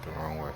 the wrong way.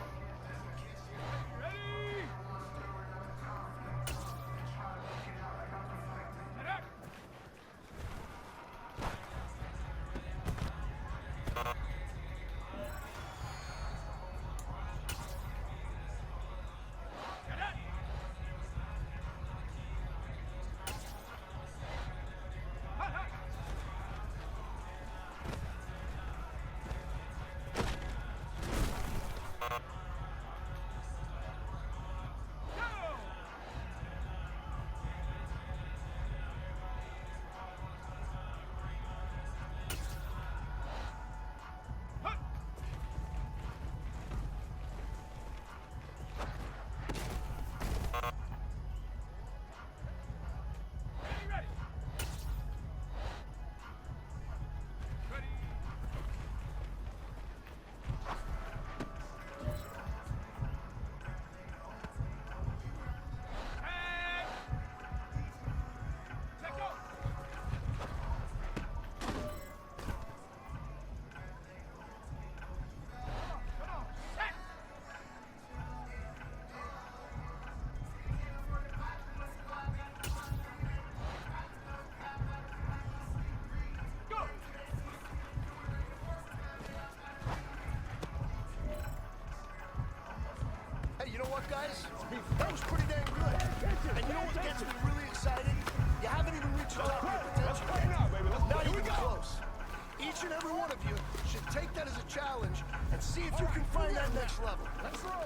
You know what, guys? That was pretty dang good. And you know what gets me really excited? You haven't even reached the top of your potential yet. Not even close. Each and every one of you should take that as a challenge and see if you can find that next level. Let's roll.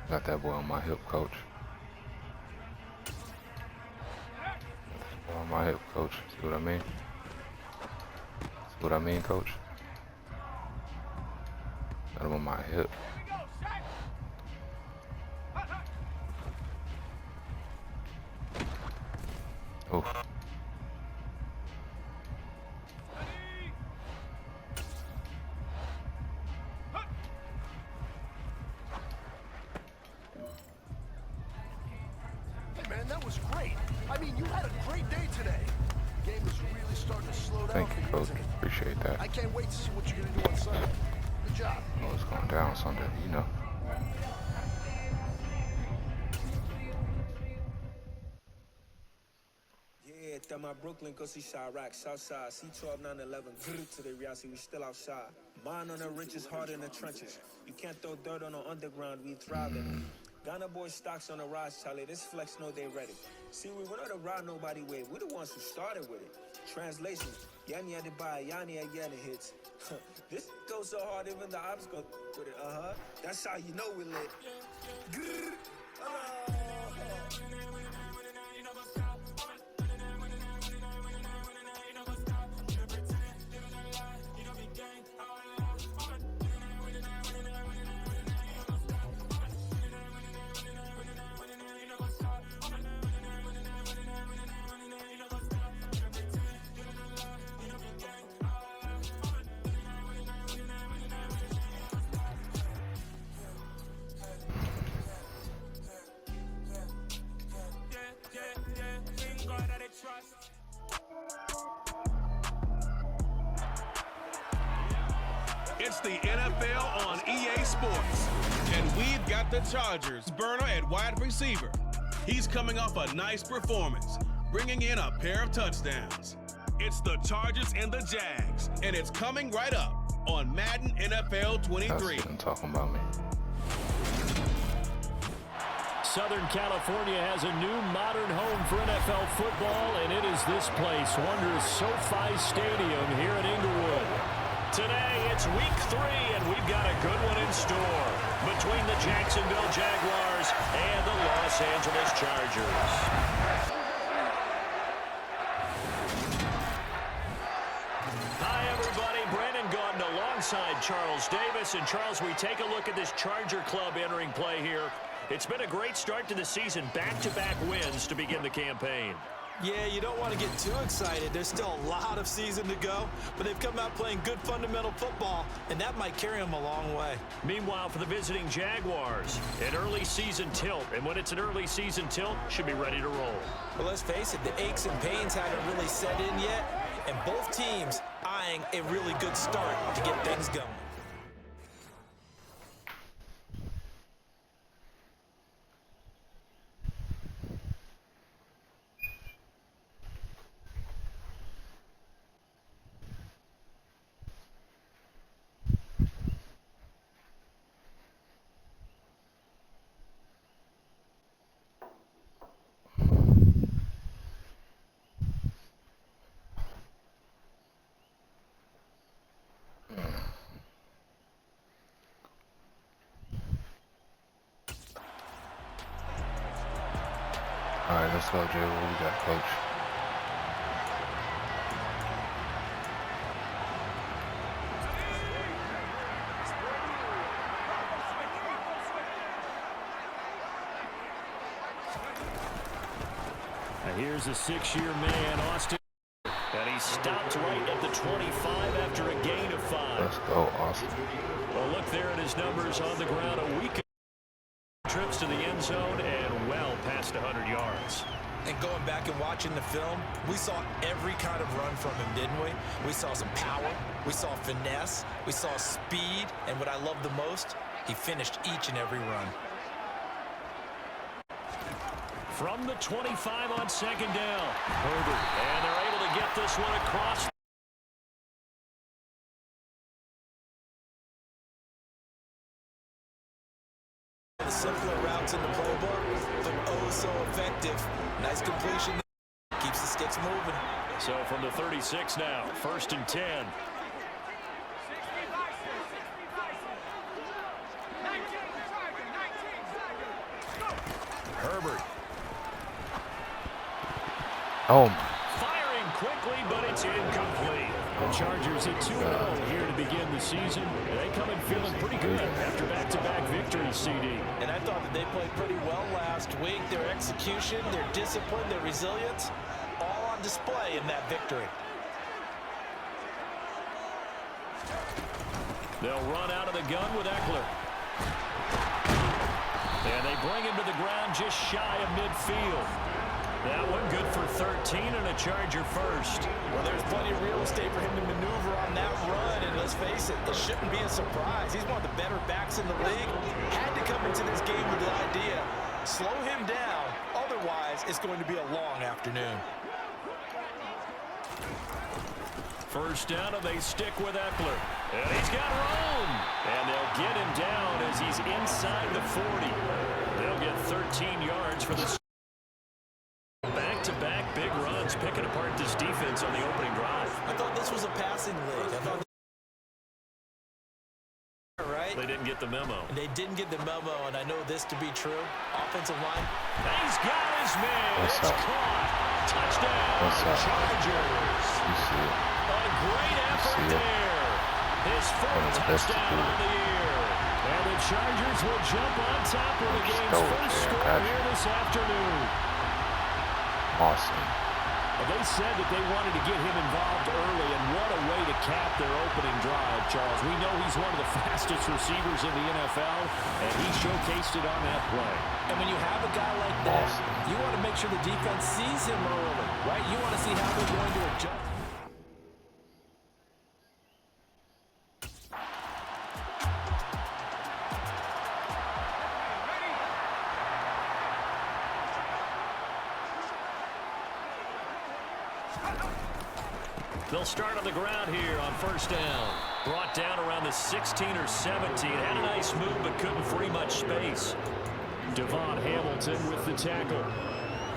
Got that boy on my hip, coach. Got that boy on my hip, coach. See what I mean? See what I mean, coach? Got him on my hip. Oh. That was great. I mean, you had a great day today. The game is really starting to slow down. Thank you, coach. Appreciate that. I can't wait to see what you're going to do on Sunday. Good job. Oh, it's going down Sunday, you know. Yeah, that my Brooklyn, go see Chirac, Southside, C12, 911, to the reality, we still outside. Mine on the riches, hard in the trenches. You can't throw dirt on the underground, we thriving. Ghana boys stocks on the rise, Charlie. This flex know they ready. See, we went on the ride nobody way. We're the ones who started with it. Translation, Yanni had to buy, Yanni again it hits. This goes so hard, even the ops go with it. That's how you know we lit. It's the NFL on EA Sports, and we've got the Chargers burner at wide receiver. He's coming off a nice performance, bringing in a pair of touchdowns. It's the Chargers and the Jags, and it's coming right up on Madden NFL 23. That's talking about me. Southern California has a new modern home for NFL football, and it is this place, wondrous SoFi Stadium here in Inglewood. Today, it's week 3, and we've got a good one in store between the Jacksonville Jaguars and the Los Angeles Chargers. Alongside Charles Davis. And Charles, we take a look at this Charger club entering play here. It's been a great start to the season. Back-to-back wins to begin the campaign. Yeah, you don't want to get too excited. There's still a lot of season to go, but they've come out playing good fundamental football, and that might carry them a long way. Meanwhile, for the visiting Jaguars, an early season tilt. And when it's an early season tilt, should be ready to roll. But let's face it, the aches and pains haven't really set in yet. And both teams eyeing a really good start to get things going. All right, let's go, Jay. What we got, Coach? Now here's a 6-year man, Austin. And he stopped right at the 25 after a gain of 5. Let's go, Austin. Well, look there at his numbers on the ground. A week trips to the end zone and well past 100 yards. And going back and watching the film, we saw every kind of run from him, didn't we? We saw some power, we saw finesse, we saw speed, and what I love the most, he finished each and every run. From the 25 on second down, Herbert, and they're able to get this one across. The simpler routes in the playbook, but oh so effective. Nice completion. Keeps the sticks moving. So from the 36 now, 1st and 10. Herbert. Oh, Firing quickly, but it's incomplete. The Chargers at 2-0 here to begin the season. They come in feeling pretty good after back-to-back victories, CD. And I thought that they played pretty well last week. Their execution, their discipline, their resilience, all on display in that victory. They'll run out of the gun with Eckler. And they bring him to the ground just shy of midfield. That one good for 13 and a Charger first. Well, there's plenty of real estate for him to maneuver on that run, and let's face it, it shouldn't be a surprise. He's one of the better backs in the league. Had to come into this game with the idea, slow him down, otherwise it's going to be a long afternoon. First down, and they stick with Eckler. And he's got room. And they'll get him down as he's inside the 40. They'll get 13 yards for the back-to-back big runs, picking apart this defense on the opening drive. I thought this was a passing league. I thought right? They didn't get the memo. They didn't get the memo, and I know this to be true. Offensive line. He's got his man. What's It's up? caught. Touchdown, What's up? Chargers. You see it. A great effort see it. there. His One fourth of the best to touchdown do. on the year. And the Chargers will jump on top of the game's Stole it first there, score Patrick. here this afternoon. Awesome. Well, they said that they wanted to get him involved early, and what a way to cap their opening drive, Charles. We know he's one of the fastest receivers in the NFL, and he showcased it on that play. And when you have a guy like that, you want to make sure the defense sees him early, right? You want to see how they're going to adjust. They'll start on the ground here on first down. Brought down around the 16 or 17. Had a nice move, but couldn't free much space. Devon Hamilton with the tackle.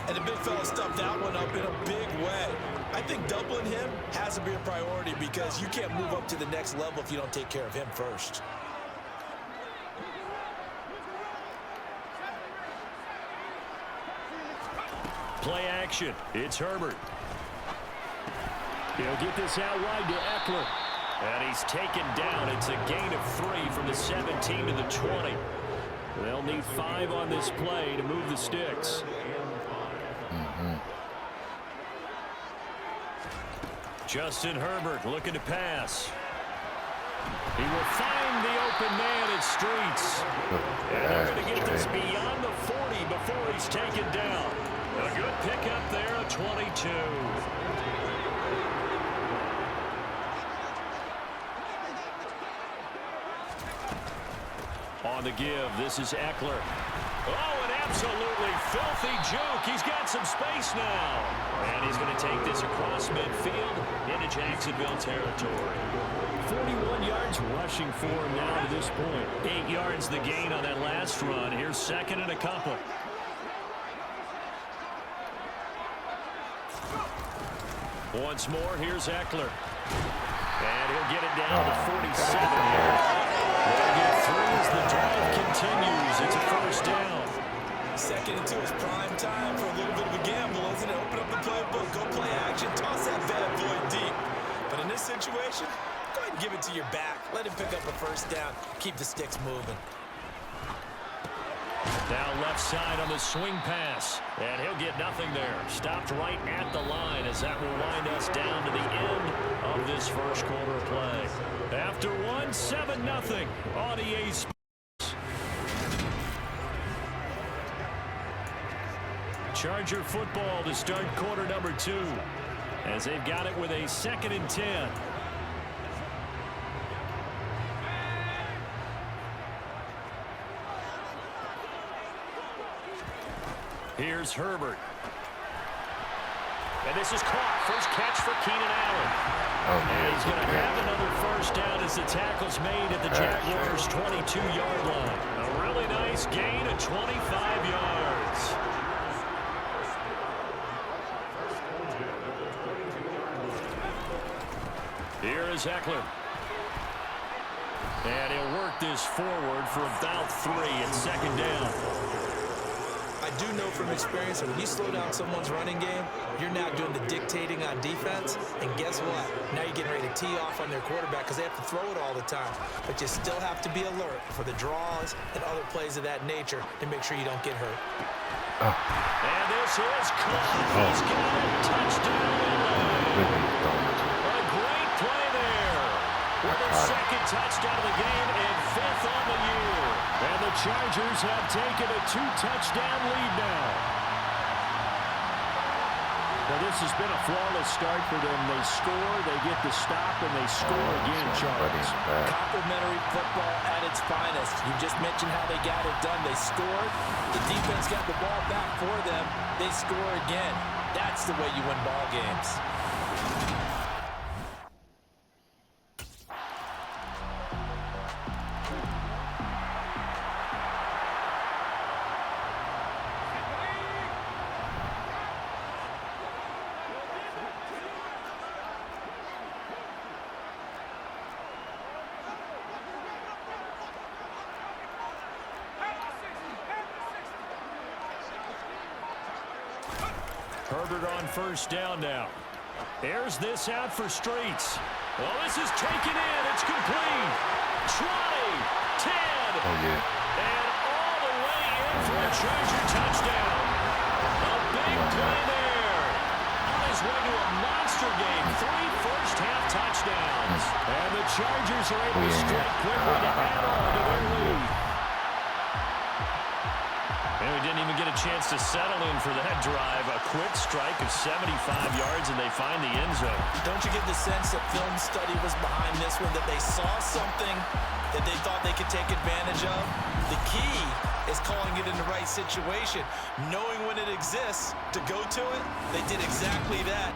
And the big fella stuffed that one up in a big way. I think doubling him has to be a priority because you can't move up to the next level if you don't take care of him first. Play action. It's Herbert. He'll get this out wide to Eckler. And he's taken down. It's a gain of 3 from the 17 to the 20. They'll need 5 on this play to move the sticks. Justin Herbert looking to pass. He will find the open man at Streets. And they're going to get this beyond the 40 before he's taken down. A good pickup there, a 22. On the give, this is Eckler. Oh, an absolutely filthy juke. He's got some space now. And he's going to take this across midfield into Jacksonville territory. 41 yards rushing for him now to this point. 8 yards the gain on that last run. Here's second and a couple. Once more, here's Eckler. And he'll get it down to 47 here. They'll get 3 as the drive continues. It's a first down. Second into his prime time for a little bit of a gamble, isn't it? Open up the playbook, go play action, toss that bad boy deep. But in this situation, go ahead and give it to your back. Let him pick up a first down. Keep the sticks moving. Now left side on the swing pass. And he'll get nothing there. Stopped right at the line as that will wind us down to the end of this first quarter of play. After 1, 7-0 on EAsports. Charger football to start quarter number 2. As they've got it with a 2nd and 10. Here's Herbert. And this is caught. First catch for Keenan Allen. And he's going to have another first down as the tackle's made at the Jaguars' 22-yard line. A really nice gain of 25 yards. Here is Eckler. And he'll work this forward for about 3 and second down. I do know from experience that when you slow down someone's running game, you're now doing the dictating on defense. And guess what? Now you're getting ready to tee off on their quarterback because they have to throw it all the time. But you still have to be alert for the draws and other plays of that nature to make sure you don't get hurt. And this is caught. He's got a touchdown. A great play there. With his second touchdown of the game and 5th on the year. And the Chargers have taken a 2-touchdown lead now. Well, this has been a flawless start for them. They score, they get the stop, and they score again, Charles. Complimentary football at its finest. You just mentioned how they got it done. They scored. The defense got the ball back for them. They score again. That's the way you win ball games. Herbert on first down now. Airs this out for Streets. Well, this is taken in. It's complete. 20, 10. And all the way in for a Charger touchdown. A big play there. On his way to a monster game. 3 first-half touchdowns. And the Chargers are able to strike quickly to add on to their lead. And we didn't even get a chance to settle in for that drive. A quick strike of 75 yards, and they find the end zone. Don't you get the sense that film study was behind this one, that they saw something that they thought they could take advantage of? The key is calling it in the right situation. Knowing when it exists to go to it, they did exactly that.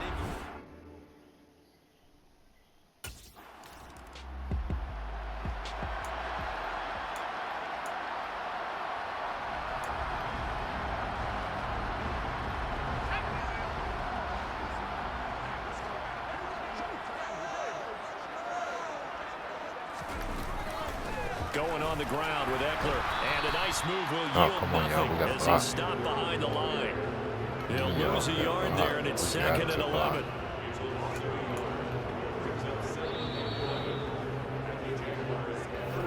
going on the ground with Eckler. And a nice move will yield nothing as he's stopped behind the line. He'll lose a yard there, and it's 2nd and 11.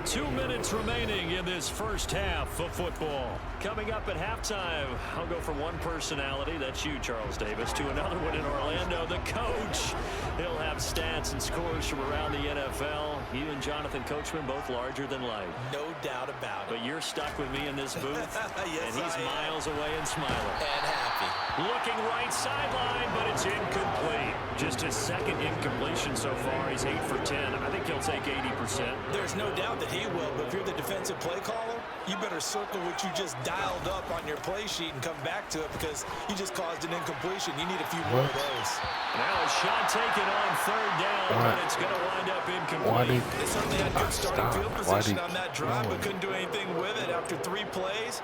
Two minutes remaining in this first half of football. Coming up at halftime, I'll go from one personality, that's you, Charles Davis, to another one in Orlando, the coach. He'll have stats and scores from around the NFL. You and Jonathan Coachman, both larger than life. No doubt about it. But you're stuck with me in this booth, yes, and he's miles away and smiling. And happy. Looking right sideline, but it's incomplete. Just his 2nd incompletion so far. He's 8 for 10. I think he'll take 80%. There's no doubt that he will, but if you're the defensive play caller, you better circle what you just dialed up on your play sheet and come back to it because you just caused an incompletion. You need a few more of those. Now a shot taken on 3rd down, but it's going to wind up incomplete. They certainly had good starting field position on that drive, but couldn't do anything with it after 3 plays.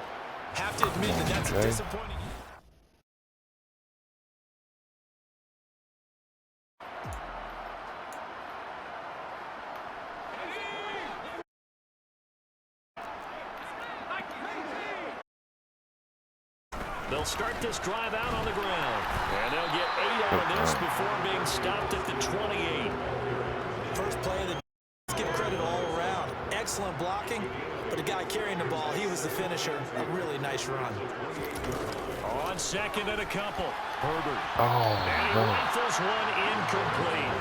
Have to admit that that's disappointing. They'll start this drive out on the ground. And they'll get 8 out of this before being stopped at the 28. First play of the let's give credit all around. Excellent blocking, but the guy carrying the ball, he was the finisher. A really nice run. On 2nd and a couple. Herbert. Oh, no. Rifles one incomplete.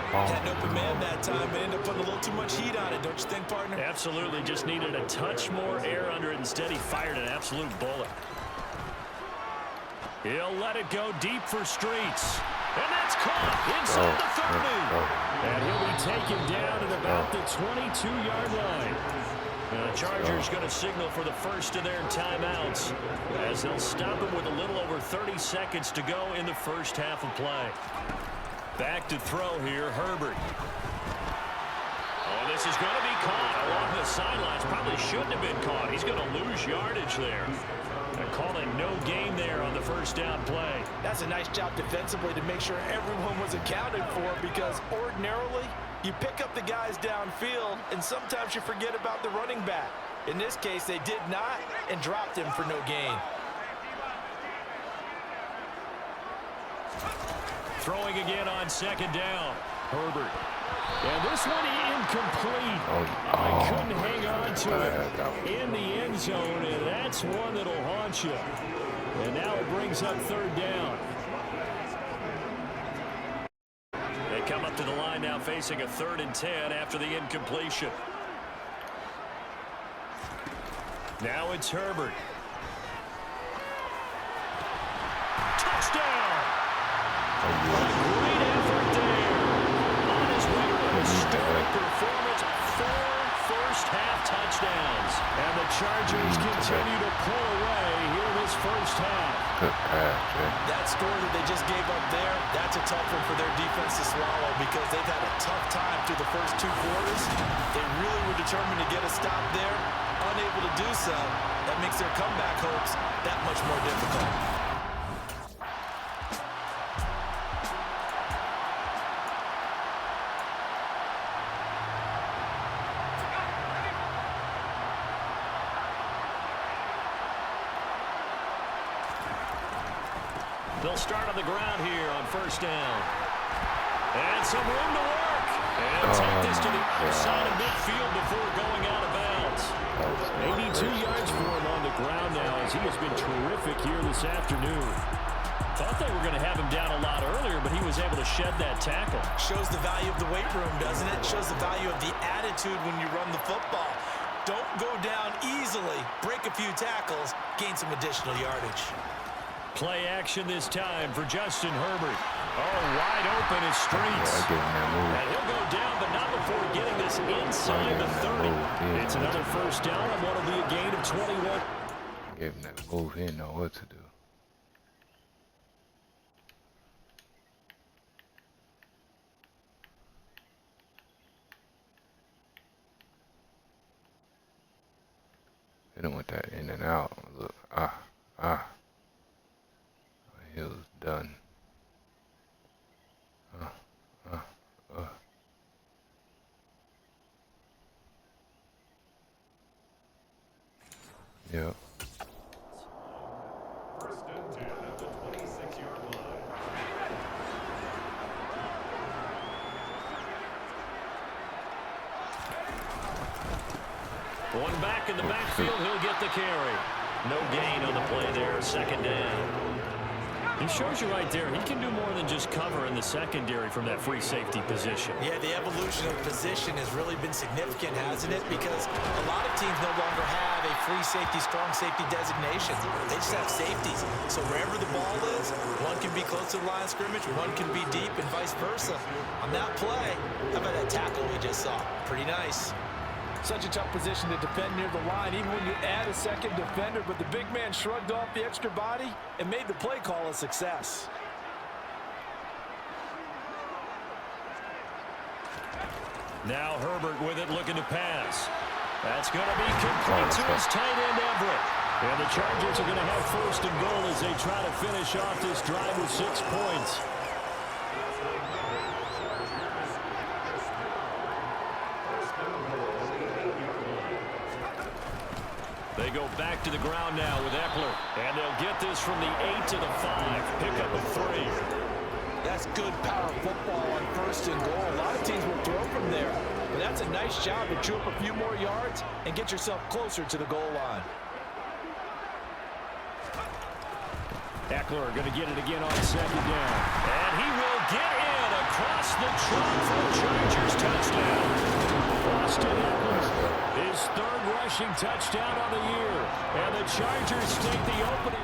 Had an open man that time, but ended up putting a little too much heat on it, don't you think, partner? Absolutely. Just needed a touch more air under it. Instead, he fired an absolute bullet. He'll let it go deep for Tstreets. And that's caught inside the 30. And he'll be taken down at about the 22-yard line. The Chargers going to signal for the first of their timeouts as they'll stop him with a little over 30 seconds to go in the first half of play. Back to throw here, Herbert. Oh, this is going to be caught along the sidelines. Probably shouldn't have been caught. He's going to lose yardage there. And call it no gain there on the first down play. That's a nice job defensively to make sure everyone was accounted for because ordinarily you pick up the guys downfield and sometimes you forget about the running back. In this case, they did not and dropped him for no gain. Throwing again on 2nd down. Herbert. And this one incomplete. I couldn't hang on to it in the end zone, and that's one that'll haunt you. And now it brings up 3rd down. They come up to the line now facing a 3rd and 10 after the incompletion. Now it's Herbert. Touchdown! Great effort there. On his way to a historic performance, 4 first-half touchdowns. And the Chargers continue to pull away here this first half. That score that they just gave up there, that's a tough one for their defense to swallow because they've had a tough time through the first 2 quarters. They really were determined to get a stop there. Unable to do so, that makes their comeback hopes that much more difficult. They'll start on the ground here on first down. And some room to work. And take this to the outside of midfield before going out of bounds. 82 yards for him on the ground now as he has been terrific here this afternoon. Thought they were going to have him down a lot earlier, but he was able to shed that tackle. Shows the value of the weight room, doesn't it? Shows the value of the attitude when you run the football. Don't go down easily. Break a few tackles. Gain some additional yardage. Play action this time for Justin Herbert. Oh, wide open is Tstreets. And he'll go down, but not before getting this inside the 30. It's another first down on what will be a gain of 21. Gave him that move. He didn't know what to do. Hit him with that in and out. Look, he was done. Yep. One back in the backfield, he'll get the carry. No gain on the play there, second down. He shows you right there, he can do more than just cover in the secondary from that free safety position. Yeah, the evolution of position has really been significant, hasn't it? Because a lot of teams no longer have a free safety, strong safety designation. They just have safeties. So wherever the ball is, one can be close to the line of scrimmage, one can be deep, and vice versa. On that play, how about that tackle we just saw? Pretty nice. Such a tough position to defend near the line, even when you add a second defender, but the big man shrugged off the extra body and made the play call a success. Now Herbert with it, looking to pass. That's going to be complete to his tight end, Everett. And the Chargers are going to have first and goal as they try to finish off this drive with 6 points. They go back to the ground now with Eckler. And they'll get this from the 8 to the 5. Pick up of 3. That's good power football on first and goal. A lot of teams will throw from there. But that's a nice job to chew up a few more yards and get yourself closer to the goal line. Eckler going to get it again on second down. And he will get in across the trunk for a Chargers touchdown. Austin Eckler, his third rushing touchdown on the year. And the Chargers take the opening.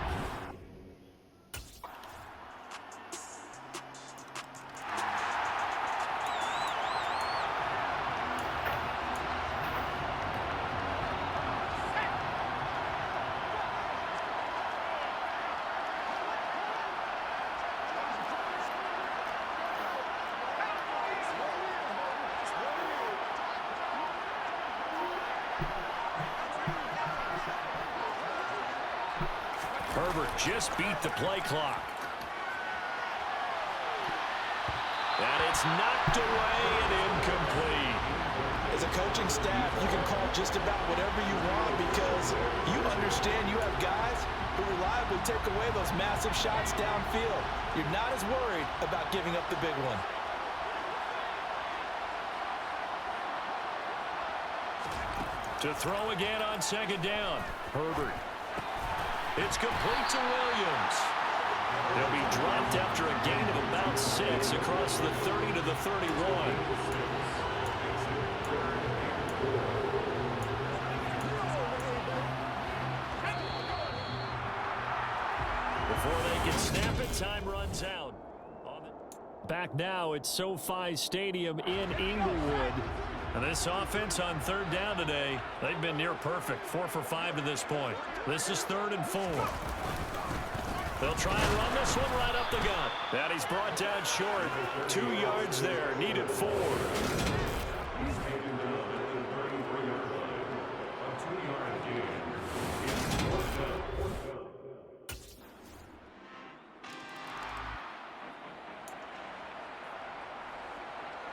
Herbert just beat the play clock. And it's knocked away and incomplete. As a coaching staff, you can call just about whatever you want because you understand you have guys who reliably take away those massive shots downfield. You're not as worried about giving up the big one. To throw again on second down. Herbert. It's complete to Williams. They'll be dropped after a gain of about 6 across the 30 to the 31. Before they can snap it, time runs out. Back now at SoFi Stadium in Inglewood. And this offense on third down today, they've been near perfect. 4 for 5 to this point. This is 3rd and 4. They'll try and run this one right up the gut. And he's brought down short. 2 yards there, needed 4.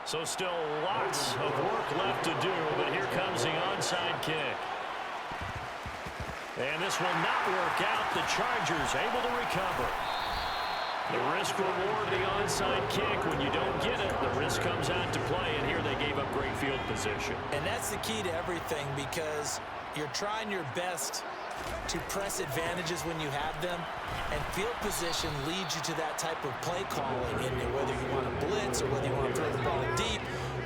So still lots of work left to do, but here comes the onside kick. And this will not work out. The Chargers able to recover. The risk reward, the onside kick. When you don't get it, the risk comes out to play, and here they gave up great field position. And that's the key to everything because you're trying your best to press advantages when you have them, and field position leads you to that type of play calling, and whether you want to blitz or whether you want to throw the ball deep,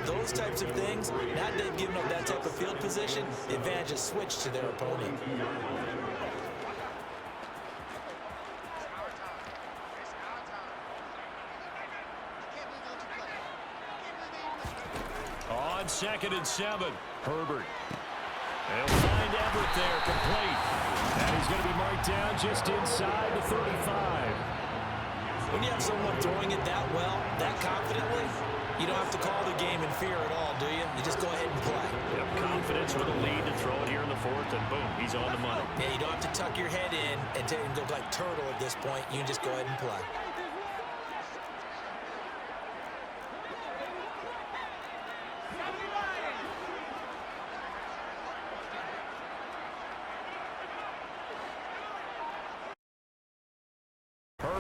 those types of things. Now that they've given up that type of field position, the advantage is switched to their opponent. On 2nd and 7, Herbert. They'll find Everett there, complete. And he's going to be marked down just inside the 35. When you have someone throwing it that well, that confidently, you don't have to call the game in fear at all, do you? You just go ahead and play. Yep, confidence with a lead to throw it here in the 4th, and boom, he's on the money. Yeah, you don't have to tuck your head in and go like turtle at this point. You can just go ahead and play.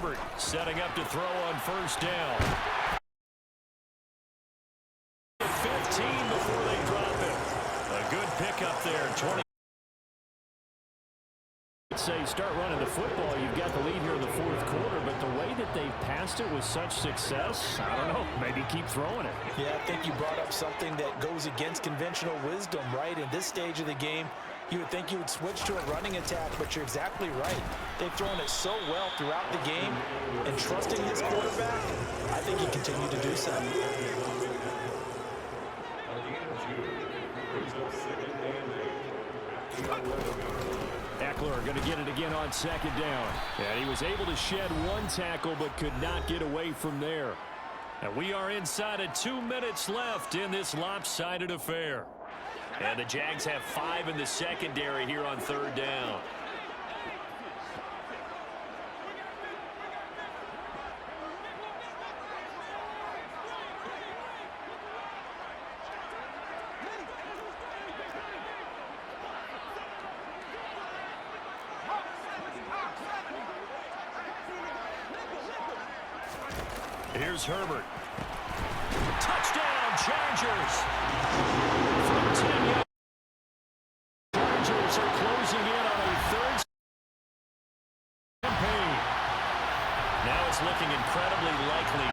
Herbert setting up to throw on first down. 15 before they drop it. A good pickup there. 20. Say start running the football, you've got the lead here in the fourth quarter, but the way that they passed it with such success, I don't know, maybe keep throwing it. Yeah, I think you brought up something that goes against conventional wisdom, right? In this stage of the game, you would think you would switch to a running attack, but you're exactly right. They've thrown it so well throughout the game, and trusting his quarterback, I think he continued to do so. Eckler going to get it again on second down. And he was able to shed one tackle but could not get away from there. And we are inside of 2 minutes left in this lopsided affair. And the Jags have 5 in the secondary here on third down. Here's Herbert. Touchdown, Chargers. From 10 yards. Chargers are closing in on a third campaign. Now it's looking incredibly likely.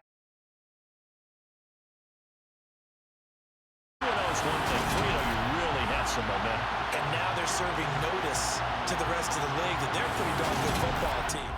Who knows one thing? You really had some momentum. And now they're serving notice to the rest of the league that they're a pretty darn good football team.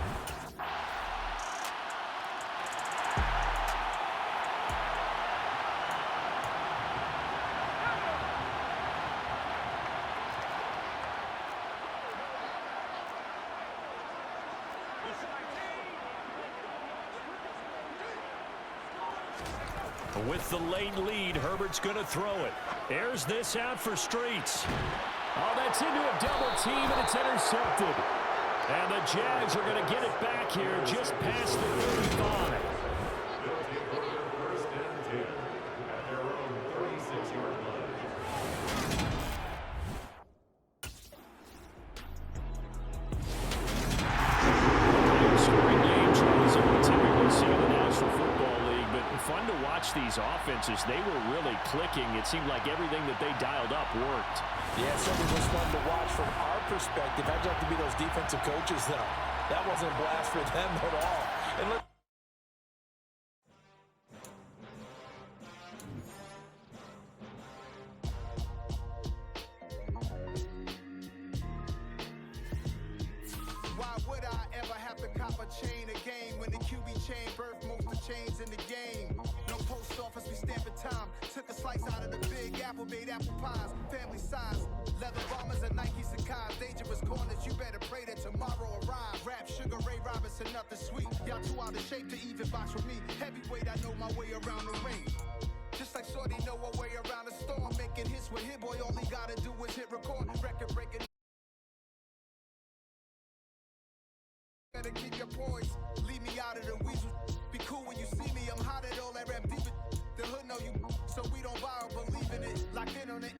With the late lead, Herbert's going to throw it. Airs this out for Streets. Oh, that's into a double team, and it's intercepted. And the Jags are going to get it back here just past the 35. Scoring games are what we typically see in the National Football League, but fun to watch these offenses. They were really clicking. It seemed like everything that they dialed up worked. Yeah, it certainly was fun to watch from our perspective. I'd have to be those defensive coaches, though. That wasn't a blast for them at all. And look. Why would I ever have to cop a chain a game when the QB chain birthed most of the chains in the game? No post office, we stamping time. Took a slice out of the big apple, made apple pies, family size. Leather bombers and Nike Sacai's, dangerous corners, you better pray that tomorrow arrive. Rap, Sugar Ray Robinson, nothing sweet. Y'all too out of shape to even box with me. Heavyweight, I know my way around the ring. Just like Shorty know her way around the storm. Making hits with Hit Boy, all he gotta do is hit record. Record breaking. Better keep your poise, leave me out of the weasel. Be cool when you see me, I'm hot at all that rap deep. The hood know you, so we don't buy or believe in it. Lock in on it.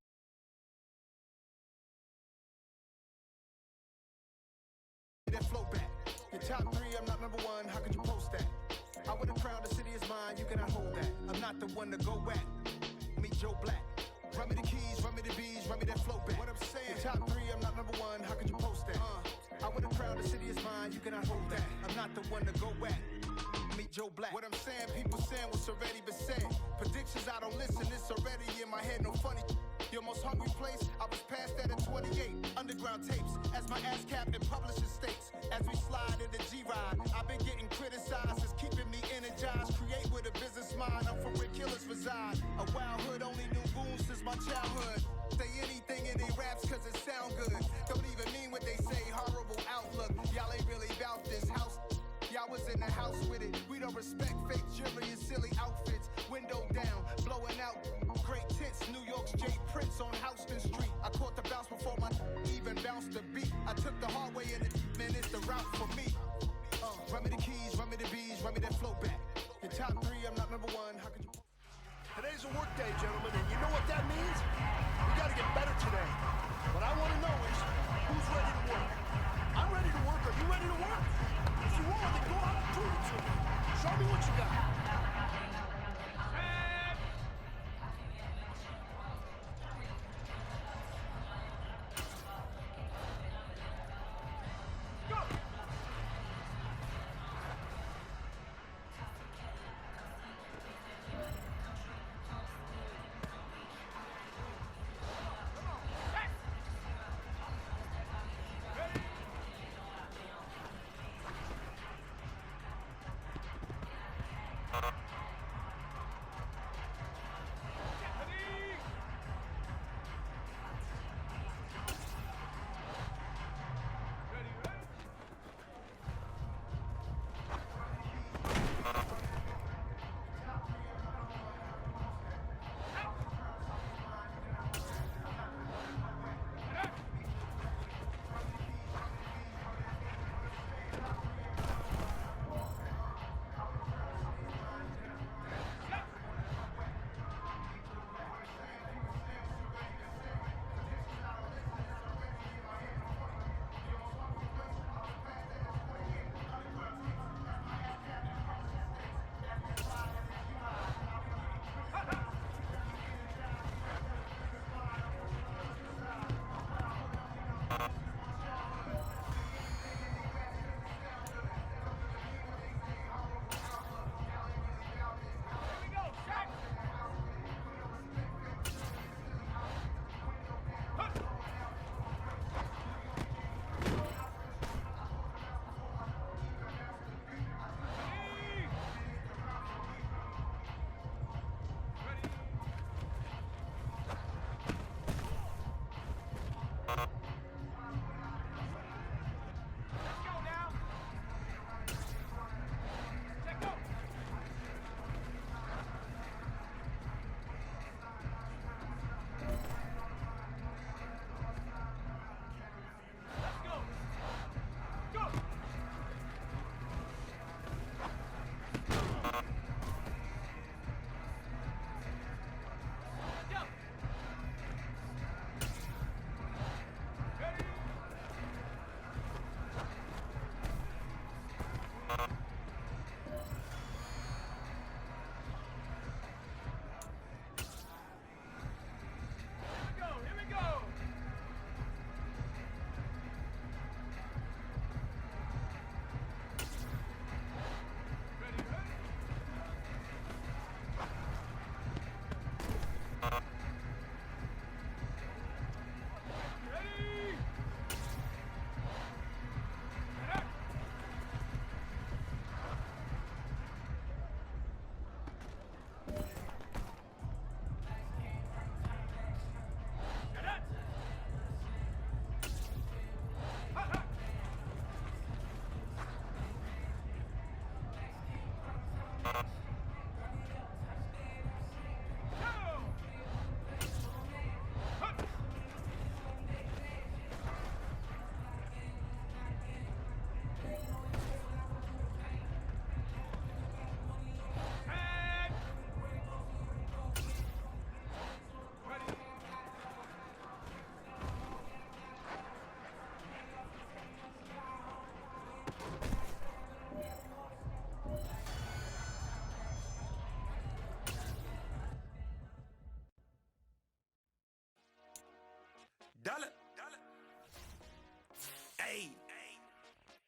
That flow back. Your top 3, I'm not number 1. How could you post that? I would have crowned the city is mine, you cannot hold that. I'm not the one to go at. Meet Joe Black. Run me the keys, run me the bees, run me that flow back. What I'm saying, your top 3, I'm not number 1. How could you post that? I would have crowned the city is mine, you cannot hold that. I'm not the one to go at. Meet Joe Black. What I'm saying, people saying what's already been said. Predictions, I don't listen, it's already in my head, no funny. Your most hungry place, I was past that at 28. Underground tapes, as my ass cap in publishing states. As we slide in the G-Ride, I've been getting criticized, it's keeping me energized. Create with a business mind, I'm from where killers reside. A wild hood, only knew goons since my childhood. Say anything in they raps cause it sound good. Don't even mean what they say, horrible outlook. Y'all ain't really about this house. Y'all was in the house with it. We don't respect fake jewelry and silly outfits. Window down, blowing out. Great tits, New York's J. Prince on Houston Street. I caught the bounce before my even bounced the beat. I took the hard way and man, it's the route for me. Run me the keys, run me the bees, run me that flow back. Your top 3, I'm not number 1. How could you? Today's a work day, gentlemen, and you know what that means? We gotta get better today. What I want to know is, who's ready to work? I'm ready to work. Are you ready to work? If you are, then go out and do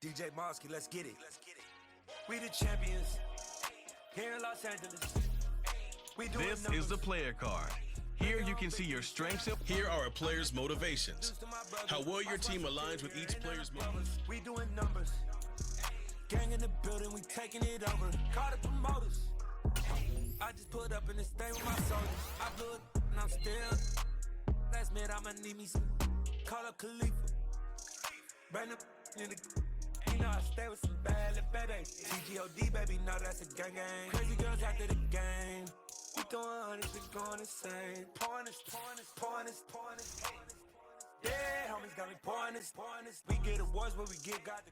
DJ Mosky, let's get it. We the champions here in Los Angeles. This is the player card. Here you can see your strengths. Here are a player's motivations. How well your team aligns with each player's motivations. We doing numbers. Gang in the building, we taking it over. Call the promoters. I just put up in this thing with my soldiers. I blew it and I'm still. Last minute I'ma need me some. Call up Khalifa. Bring up in the. You know I stay with some bad little baby. TGOD, baby, no, that's a gang gang. Crazy girls after the game. We throwing hundreds, we going insane. Pouring this. Yeah, homies got me pouring this. We get awards, but we get got the.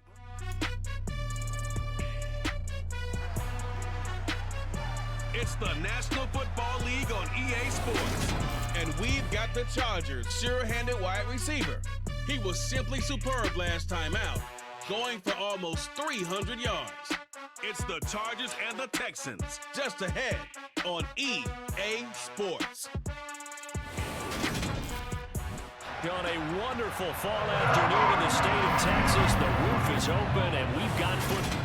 It's the National Football League on EA Sports. And we've got the Chargers' sure-handed wide receiver. He was simply superb last time out, going for almost 300 yards. It's the Chargers and the Texans, just ahead on EA Sports. On a wonderful fall afternoon in the state of Texas, the roof is open and we've got football.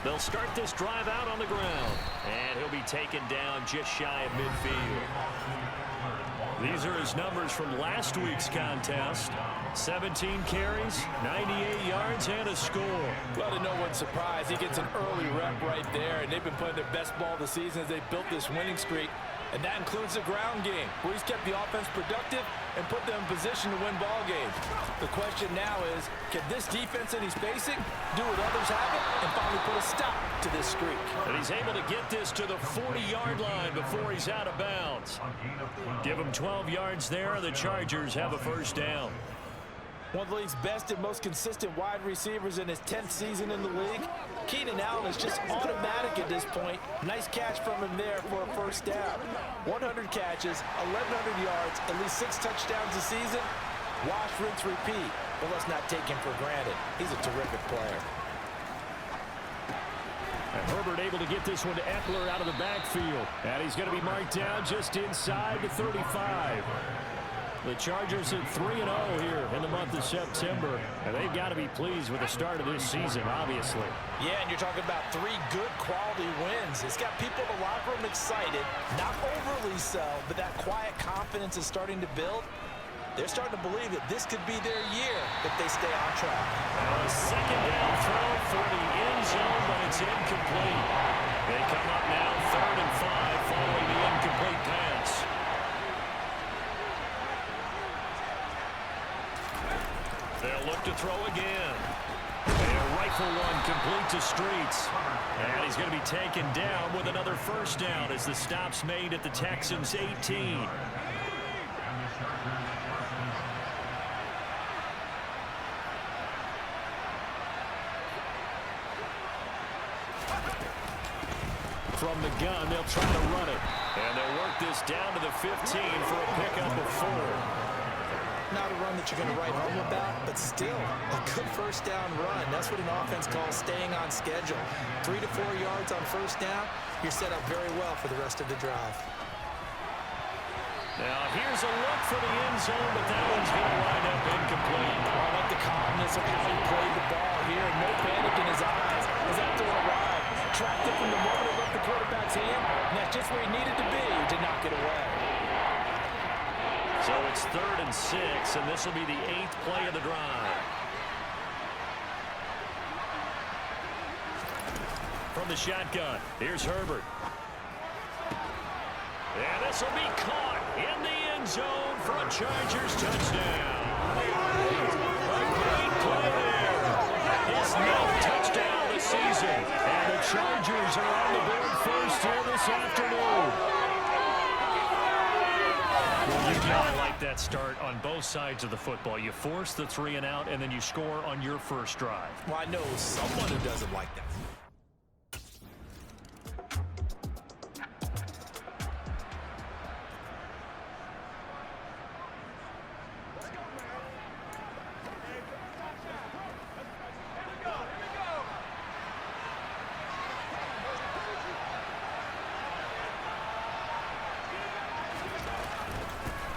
They'll start this drive out on the ground, and he'll be taken down just shy of midfield. These are his numbers from last week's contest. 17 carries, 98 yards, and a score. Well, to no one's surprise, he gets an early rep right there, and they've been playing their best ball of the season as they built this winning streak. And that includes the ground game, where he's kept the offense productive and put them in position to win ball games. The question now is, can this defense that he's facing do what others haven't and finally put a stop to this streak? And he's able to get this to the 40-yard line before he's out of bounds. Give him 12 yards there, and the Chargers have a first down. One of the league's best and most consistent wide receivers in his 10th season in the league. Keenan Allen is just automatic at this point. Nice catch from him there for a first down. 100 catches, 1,100 yards, at least 6 touchdowns a season. Wash, rinse, repeat. But let's not take him for granted. He's a terrific player. And Herbert able to get this one to Eckler out of the backfield. And he's going to be marked down just inside the 35. The Chargers at 3-0 here in the month of September, and they've got to be pleased with the start of this season, obviously. Yeah, and you're talking about 3 good quality wins. It's got people in the locker room excited, not overly so, but that quiet confidence is starting to build. They're starting to believe that this could be their year if they stay on track. A second down throw for the end zone, but it's incomplete. They come up now 3rd and 5 following the incomplete pass. They'll look to throw again. And a rifle one complete to Tstreets. And he's going to be taken down with another first down as the stop's made at the Texans' 18. From the gun, they'll try to run it. And they'll work this down to the 15 for a pickup of 4. Not a run that you're going to write home about, but still a good first down run. That's what an offense calls staying on schedule. 3 to 4 yards on first down, you're set up very well for the rest of the drive. Now here's a look for the end zone, but that one's going to wind up incomplete. I like the calmness of how he played the ball here. No panic in his eyes as that throw arrived. Tracked it from the moment it left the quarterback's hand, and that's just where he needed to be to knock it away. So it's 3rd and 6, and this will be the 8th play of the drive. From the shotgun, here's Herbert. And this will be caught in the end zone for a Chargers touchdown. A great play there. His 9th touchdown of the season. And the Chargers are on the board first here this afternoon. You gotta like that stuff. start on both sides of the football. You force the 3 and out, and then you score on your first drive. Well, I know someone who doesn't like that.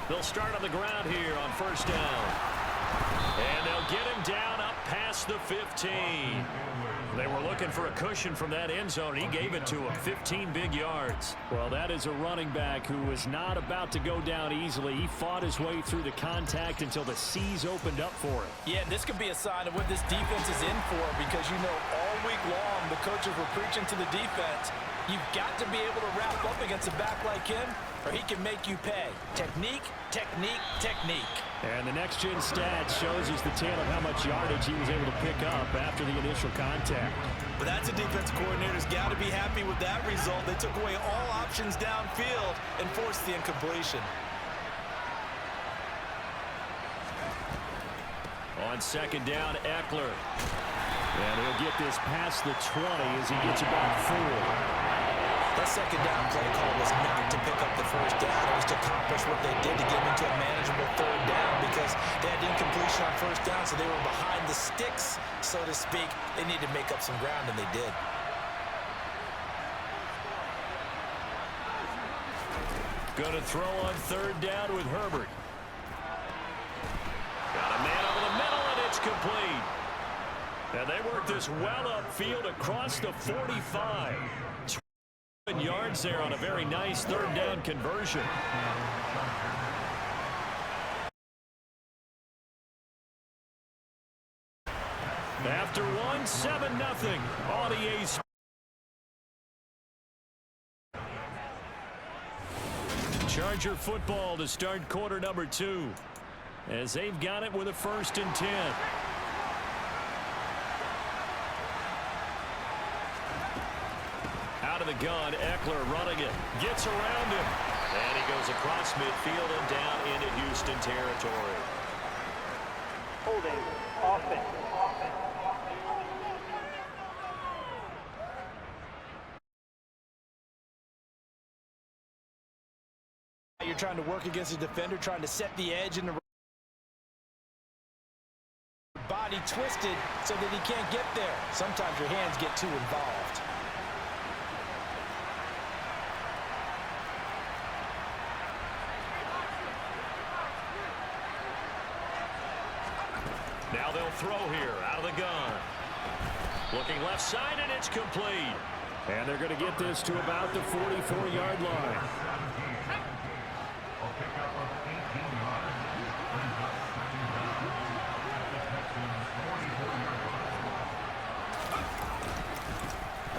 They'll start on the ground here on first down. And they'll get him down up past the 15. They were looking for a cushion from that end zone. He gave it to him, 15 big yards. Well, that is a running back who was not about to go down easily. He fought his way through the contact until the seas opened up for him. Yeah, this could be a sign of what this defense is in for, because you know all week long the coaches were preaching to the defense, you've got to be able to wrap up against a back like him, or he can make you pay. Technique, technique, technique. And the next-gen stat shows us the tale of how much yardage he was able to pick up after the initial contact. But that's a defense coordinator's got to be happy with that result. They took away all options downfield and forced the incompletion. On second down, Eckler. And he'll get this past the 20 as he gets about 4. That second down play call was not to pick up the first down. It was to accomplish what they did to get them into a manageable third down, because they had incompletion on first down, so they were behind the sticks, so to speak. They needed to make up some ground, and they did. Going to throw on third down with Herbert. Got a man over the middle, and it's complete. And they work this well upfield across the 45. Yards there on a very nice third down conversion. After 1, 7-0 on EAsports. Charger football to start quarter number 2, as they've got it with a 1st and 10. Out of the gun, Eckler running it. Gets around him. And he goes across midfield and down into Houston territory. Holding. Offense. You're trying to work against a defender, trying to set the edge in the body twisted so that he can't get there. Sometimes your hands get too involved. Now they'll throw here out of the gun. Looking left side, and it's complete. And they're going to get this to about the 44-yard line.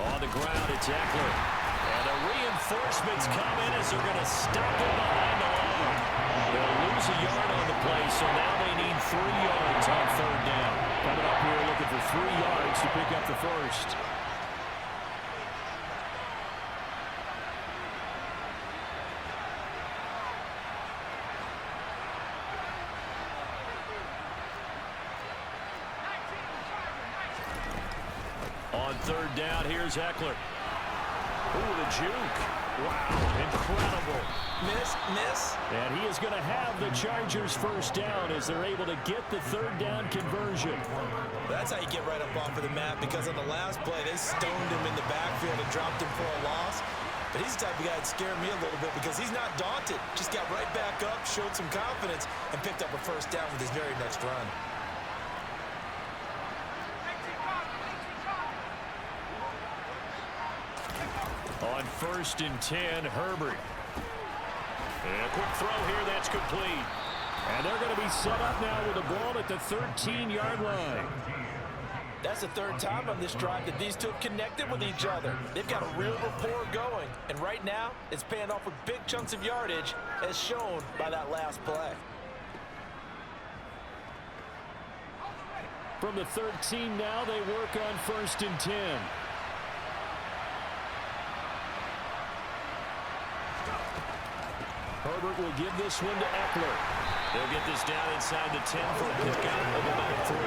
On the ground, it's Eckler. And the reinforcements come in as they're going to stop him behind the line. They'll lose a yard on the play, so now they need 3 yards on third down. Coming up here looking for 3 yards to pick up the first. On third down, here's Eckler. Ooh, the juke. Wow, incredible. Miss. And he is going to have the Chargers first down as they're able to get the third down conversion. That's how you get right up off of the map, because on the last play, they stoned him in the backfield and dropped him for a loss. But he's the type of guy that scared me a little bit, because he's not daunted. Just got right back up, showed some confidence, and picked up a first down with his very next run. On 1st and 10, Herbert. And a quick throw here, that's complete. And they're going to be set up now with the ball at the 13-yard line. That's the third time on this drive that these two have connected with each other. They've got a real rapport going. And right now, it's paying off with big chunks of yardage, as shown by that last play. From the 13 now, they work on 1st and 10. Herbert will give this one to Eckler. They'll get this down inside the 10 for a pickup of about 3.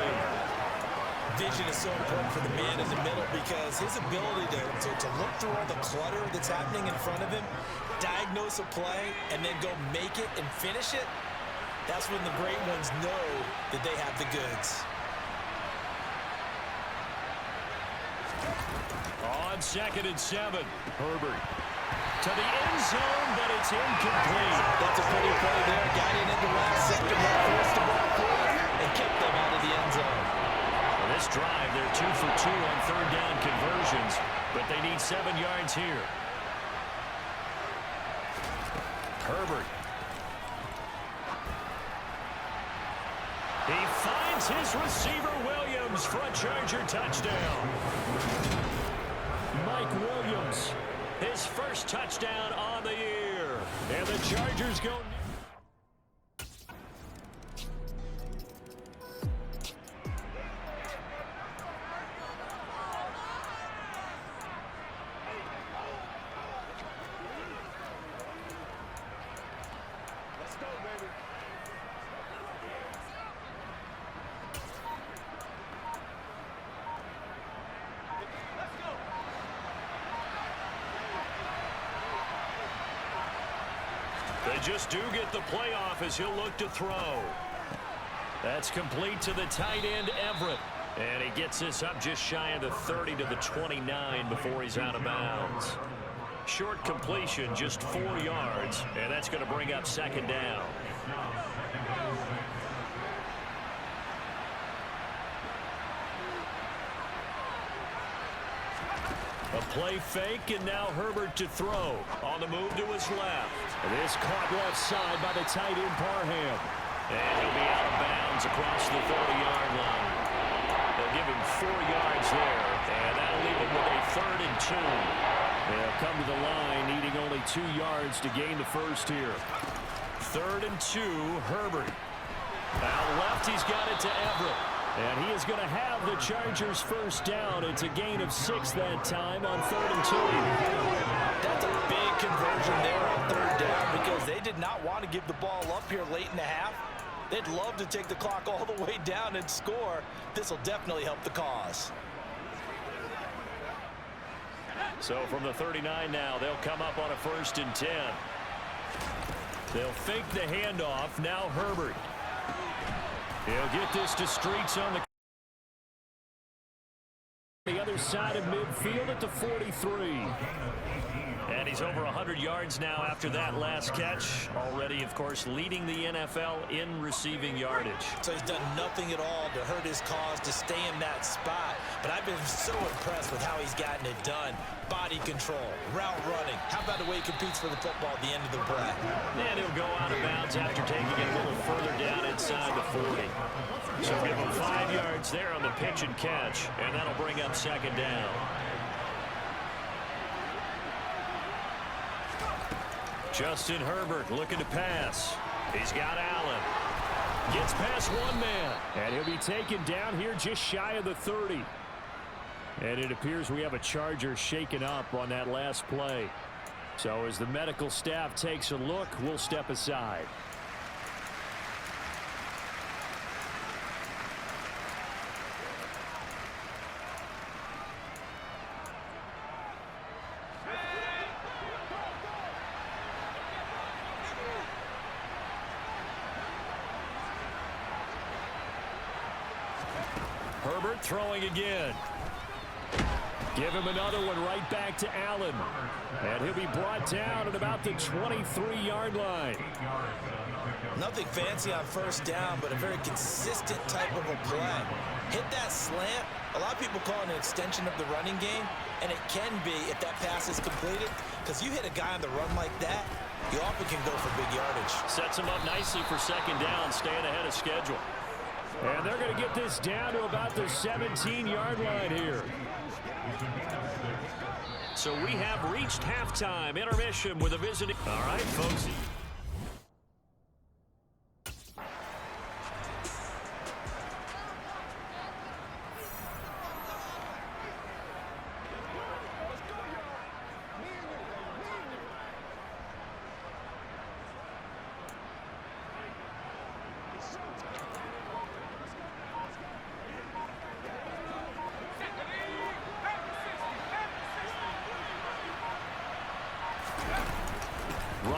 Vision is so important for the man in the middle because his ability to look through all the clutter that's happening in front of him, diagnose a play, and then go make it and finish it, that's when the great ones know that they have the goods. On 2nd and 7, Herbert to the end zone, but it's incomplete. That's a pretty play there. Got it into last second, forced the ball forward, and kept them out of the end zone. On this drive, they're 2 for 2 on 3rd down conversions, but they need 7 yards here. Herbert. He finds his receiver, Williams, for a Charger touchdown. Mike Williams, his first touchdown on the year. And the Chargers go... They just do get the playoff as he'll look to throw. That's complete to the tight end, Everett. And he gets this up just shy of the 30 to the 29 before he's out of bounds. Short completion, just 4 yards, and that's going to bring up 2nd down. A play fake, and now Herbert to throw. On the move to his left. This caught left side by the tight end, Parham. And he'll be out of bounds across the 30-yard line. They'll give him 4 yards there, and that'll leave him with a 3rd and 2. They'll come to the line, needing only 2 yards to gain the first here. 3rd and 2, Herbert. Out left, he's got it to Everett. And he is going to have the Chargers first down. It's a gain of 6 that time on 3rd and 2. That's a big conversion there on 3rd down because they did not want to give the ball up here late in the half. They'd love to take the clock all the way down and score. This will definitely help the cause. So from the 39 now, they'll come up on a 1st and 10. They'll fake the handoff. Now Herbert. He'll get this to Tstreets on the other side of midfield at the 43. And he's over 100 yards now after that last catch. Already, of course, leading the NFL in receiving yardage. So he's done nothing at all to hurt his cause, to stay in that spot. But I've been so impressed with how he's gotten it done. Body control, route running. How about the way he competes for the football at the end of the play? And he'll go out of bounds after taking it a little further down inside the 40. So give him 5 yards there on the pitch and catch, and that'll bring up 2nd down. Justin Herbert looking to pass. He's got Allen. Gets past one man, and he'll be taken down here just shy of the 30. And it appears we have a Charger shaken up on that last play. So as the medical staff takes a look, we'll step aside. Herbert throwing again. Give him another one right back to Allen. And he'll be brought down at about the 23-yard line. Nothing fancy on 1st down, but a very consistent type of a play. Hit that slant. A lot of people call it an extension of the running game, and it can be if that pass is completed, because you hit a guy on the run like that, you often can go for big yardage. Sets him up nicely for 2nd down, staying ahead of schedule. And they're going to get this down to about the 17-yard line here. So we have reached halftime. Intermission with a visiting. All right, folks.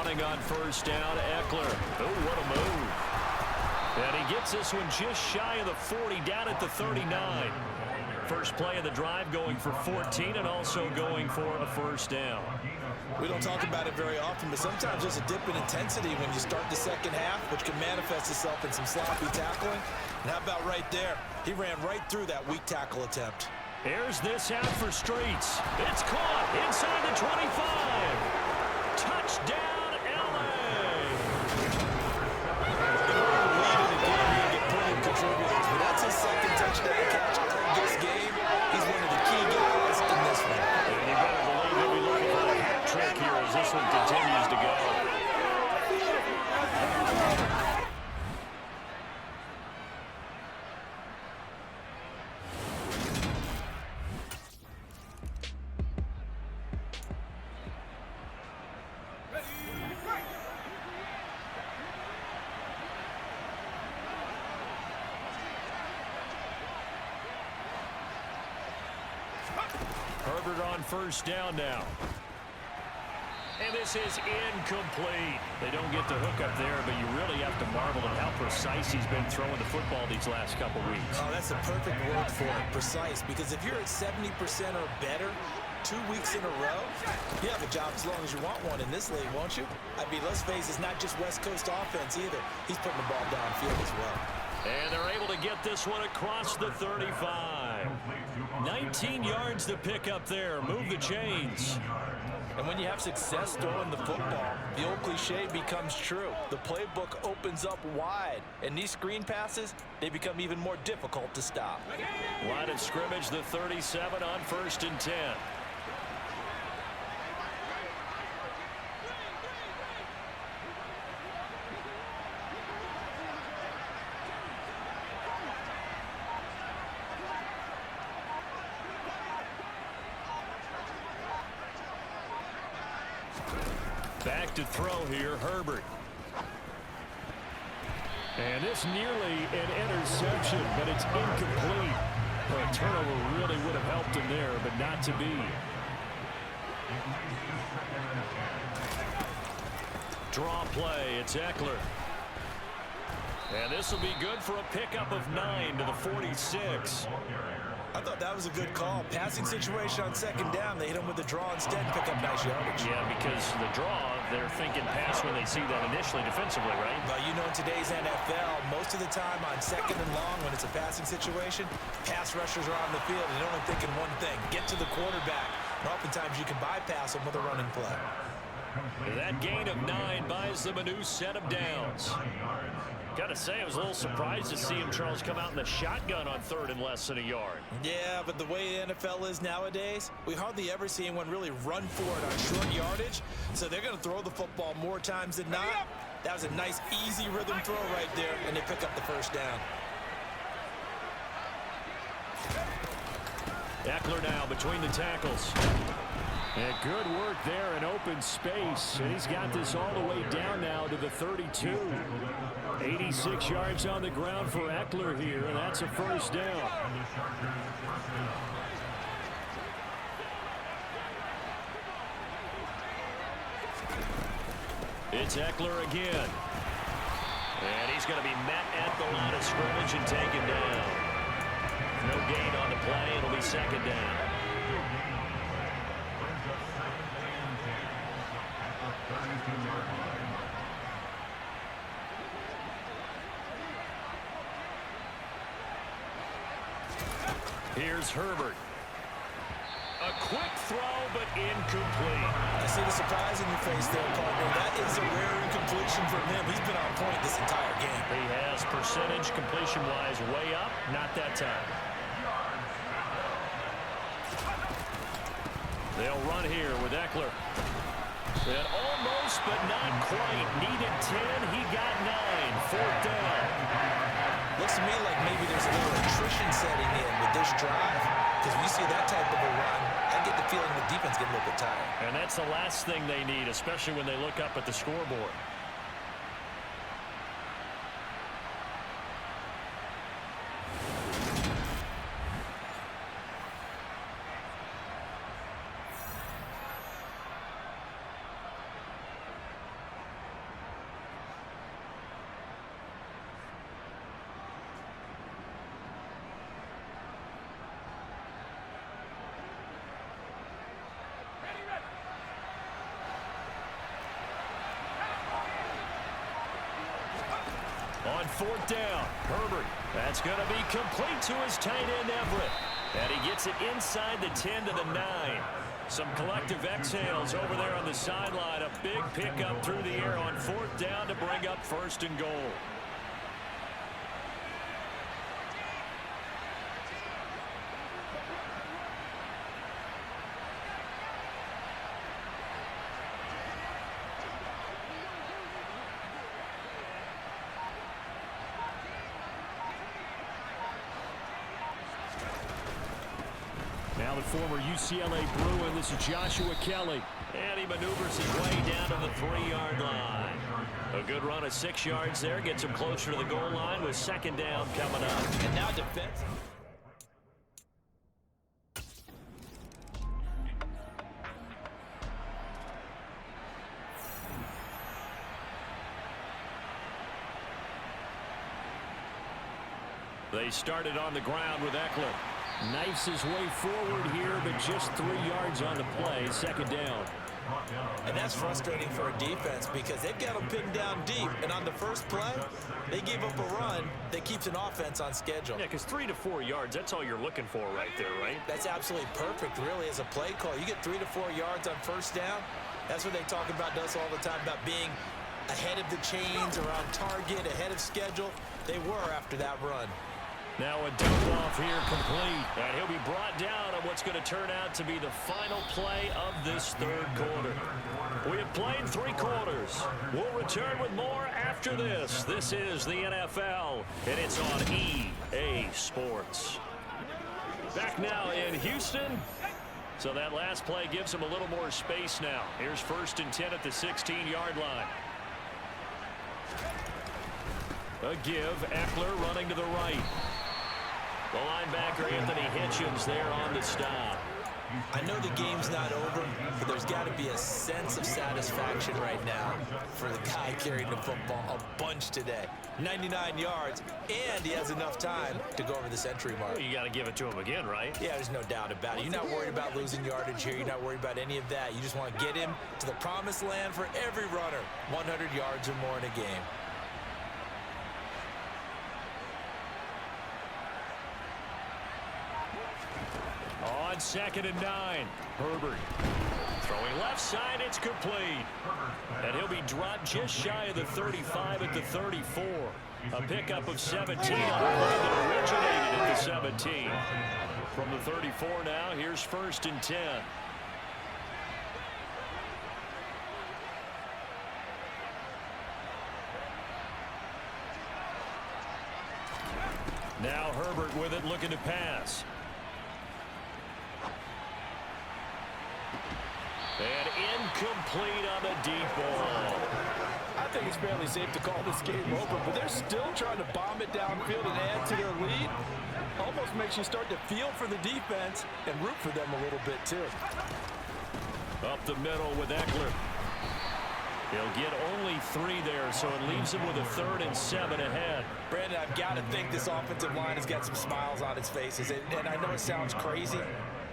running on first down. Eckler. Oh, what a move. And he gets this one just shy of the 40, down at the 39. First play of the drive going for 14 and also going for a first down. We don't talk about it very often, but sometimes there's a dip in intensity when you start the second half, which can manifest itself in some sloppy tackling. And how about right there? He ran right through that weak tackle attempt. Here's this out for Streets. It's caught inside the 25. Touchdown, LA. Contributors, but that's his second touchdown catch of this game. He's one of the key guys in this one. And you better believe he'll be looking for a hat trick here as this one continues to go. Herbert on first down now. And this is incomplete. They don't get the hook up there, but you really have to marvel at how precise he's been throwing the football these last couple weeks. Oh, that's a perfect word for it, precise. Because if you're at 70% or better 2 weeks in a row, you have a job as long as you want one in this league, won't you? I mean, let's face it, it's not just West Coast offense either. He's putting the ball downfield as well. And they're able to get this one across the 35. 19 yards to pick up there. Move the chains. And when you have success throwing the football, the old cliche becomes true. The playbook opens up wide. And these screen passes, they become even more difficult to stop. Line of scrimmage, the 37 on 1st and 10. Back to throw here, Herbert. And this nearly an interception, but it's incomplete. Well, a turnover really would have helped him there, but not to be. Draw play, it's Eckler. And this will be good for a pickup of 9 to the 46. I thought that was a good call. Passing situation on second down. They hit him with the draw instead, pick up nice yardage. Yeah, because the draw, they're thinking pass when they see that initially defensively, right? But you know, in today's NFL, most of the time on second and long, when it's a passing situation, pass rushers are on the field and they're only thinking one thing, get to the quarterback. And oftentimes you can bypass them with a running play. That gain of 9 buys them a new set of downs. Gotta say, I was a little surprised to see him, Charles, come out in the shotgun on 3rd and less than a yard. Yeah, but the way the NFL is nowadays, we hardly ever see anyone really run for it on short yardage. So they're going to throw the football more times than not. That was a nice, easy rhythm throw right there, and they pick up the first down. Eckler now between the tackles. And good work there in open space. And he's got this all the way down now to the 32. 86 yards on the ground for Eckler here, and that's a first down. It's Eckler again. And he's going to be met at the line of scrimmage and taken down. No gain on the play. It'll be second down. Here's Herbert. A quick throw, but incomplete. I see the surprise in your face there, partner. That is a rare incompletion from him. He's been on point this entire game. He has percentage completion-wise way up. Not that time. They'll run here with Eckler. And almost, but not quite. Needed 10. He got 9. 4th down. Looks to me like maybe there's a little attrition setting in with this drive. Because when you see that type of a run, I get the feeling the defense get a little bit tired. And that's the last thing they need, especially when they look up at the scoreboard. 4th down. Herbert. That's going to be complete to his tight end, Everett. And he gets it inside the 10 to the 9. Some collective exhales over there on the sideline. A big pickup through the air on 4th down to bring up 1st and goal. Now the former UCLA Bruin, this is Joshua Kelly. And he maneuvers his way down to the 3-yard line. A good run of 6 yards there. Gets him closer to the goal line with 2nd down coming up. And now defense. They started on the ground with Eckler. Knifes his way forward here, but just 3 yards on the play. 2nd down. And that's frustrating for a defense because they've got them pinned down deep. And on the first play, they gave up a run that keeps an offense on schedule. Yeah, because 3 to 4 yards, that's all you're looking for right there, right? That's absolutely perfect, really, as a play call. You get 3 to 4 yards on 1st down. That's what they talk about us all the time, about being ahead of the chains, around target, ahead of schedule. They were after that run. Now a dump off here complete. And he'll be brought down on what's going to turn out to be the final play of this 3rd quarter. We have played 3 quarters. We'll return with more after this. This is the NFL, and it's on EA Sports. Back now in Houston. So that last play gives him a little more space now. Here's 1st and 10 at the 16-yard line. A give. Eckler running to the right. The linebacker, Anthony Hitchens, there on the stop. I know the game's not over, but there's got to be a sense of satisfaction right now for the guy carrying the football a bunch today. 99 yards, and he has enough time to go over the century mark. You got to give it to him again, right? Yeah, there's no doubt about it. You're not worried about losing yardage here. You're not worried about any of that. You just want to get him to the promised land for every runner. 100 yards or more in a game. On 2nd and 9, Herbert throwing left side, it's complete. And he'll be dropped just shy of the 35 at the 34. A pickup of 17 on a play that originated at the 17. From the 34 now, here's 1st and 10. Now Herbert with it, looking to pass. And incomplete on the deep ball. I think it's fairly safe to call this game over, but they're still trying to bomb it downfield and add to their lead. Almost makes you start to feel for the defense and root for them a little bit, too. Up the middle with Eckler. He'll get only 3 there, so it leaves him with a 3rd and 7 ahead. Brandon, I've got to think this offensive line has got some smiles on its faces. And I know it sounds crazy,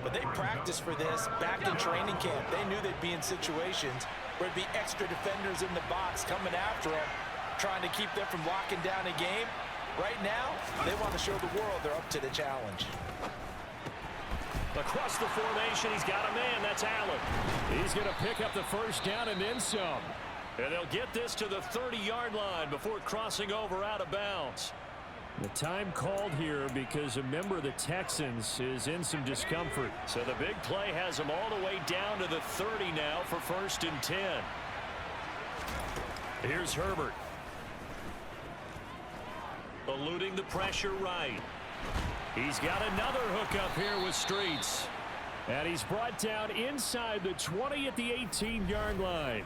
but they practiced for this back in training camp. They knew they'd be in situations where it'd be extra defenders in the box coming after them, trying to keep them from locking down a game. Right now, they want to show the world they're up to the challenge. Across the formation, he's got a man. That's Allen. He's going to pick up the 1st down and then some. And they'll get this to the 30-yard line before crossing over out of bounds. The time called here because a member of the Texans is in some discomfort. So the big play has him all the way down to the 30 now for 1st and 10. Here's Herbert. Eluding the pressure right. He's got another hookup here with Streets. And he's brought down inside the 20 at the 18-yard line.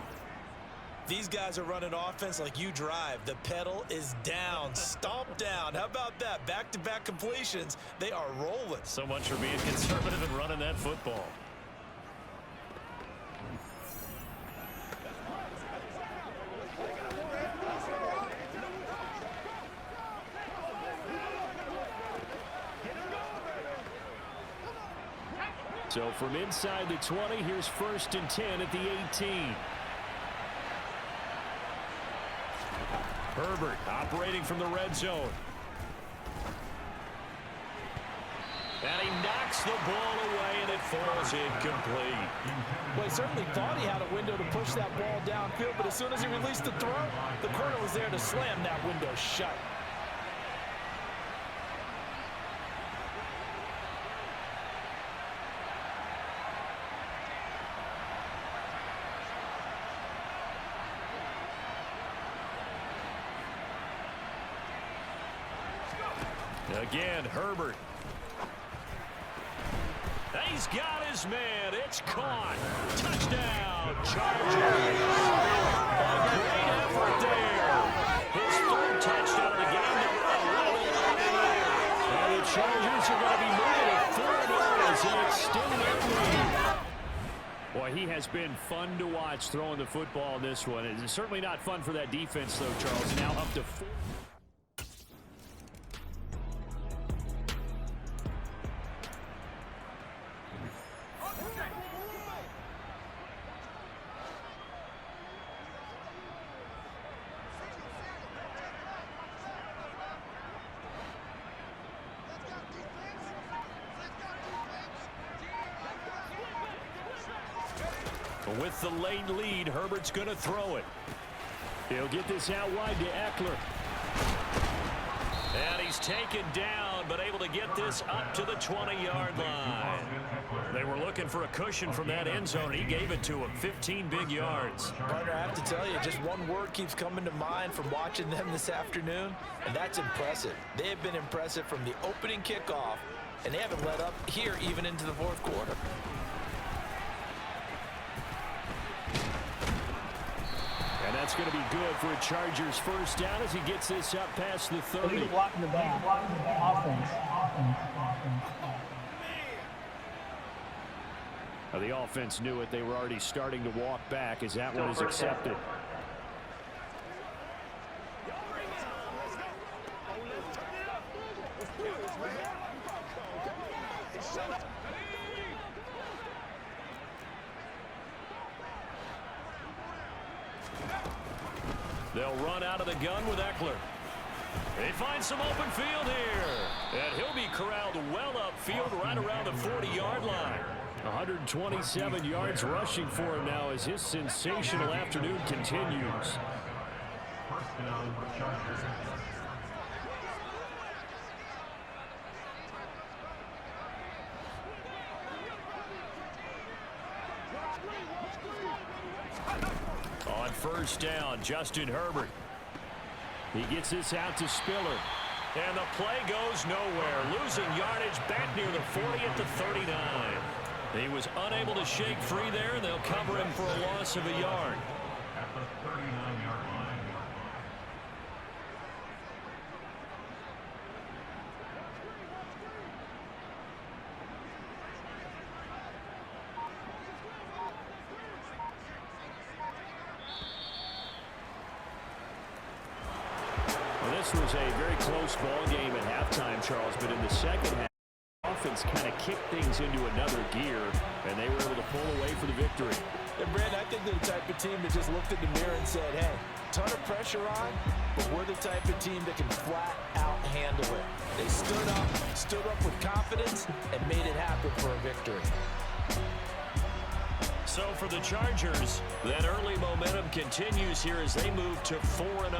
These guys are running offense like you drive. The pedal is down, stomp down. How about that? Back-to-back completions. They are rolling. So much for being conservative and running that football. So from inside the 20, here's 1st and 10 at the 18. Herbert operating from the red zone. And he knocks the ball away, and it falls incomplete. Well, he certainly thought he had a window to push that ball downfield, but as soon as he released the throw, the corner was there to slam that window shut. Again, Herbert. He's got his man. It's caught. Touchdown, Chargers. A great effort there. His third touchdown of the game, number 11. And the Chargers are going to be moving at 4-0 as they extend their lead. Boy, he has been fun to watch throwing the football in this one. It's certainly not fun for that defense, though, Charles. Now up to 4. With the late lead, Herbert's going to throw it. He'll get this out wide to Eckler. And he's taken down, but able to get this up to the 20-yard line. They were looking for a cushion from that end zone. He gave it to him, 15 big yards. Partner, I have to tell you, just one word keeps coming to mind from watching them this afternoon, and that's impressive. They have been impressive from the opening kickoff, and they haven't let up here even into the fourth quarter. And that's going to be good for a Chargers first down as he gets this up past the 30. Blocking the back. Offense. The offense knew it. They were already starting to walk back as that one is accepted. They'll run out of the gun with Eckler. They find some open field here. And he'll be corralled well upfield right around the 40-yard line. 127 yards rushing for him now as his sensational afternoon continues. On first down, Justin Herbert. He gets this out to Spiller. And the play goes nowhere. Losing yardage back near the 40 at the 39. He was unable to shake free there, and they'll cover him for a loss of a yard. This was a very close ball game at halftime, Charles, but in the second half, offense kind of kicked things into another gear, and they were able to pull away for the victory. And Brad, I think they're the type of team that just looked in the mirror and said, hey, ton of pressure on, but we're the type of team that can flat out handle it. They stood up with confidence, and made it happen for a victory. So for the Chargers, that early momentum continues here as they move to 4-0.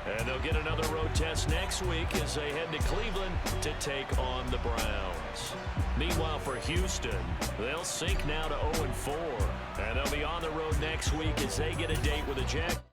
And they'll get another road test next week as they head to Cleveland to take on the Browns. Meanwhile, for Houston, they'll sink now to 0-4. And they'll be on the road next week as they get a date with the Jaguars.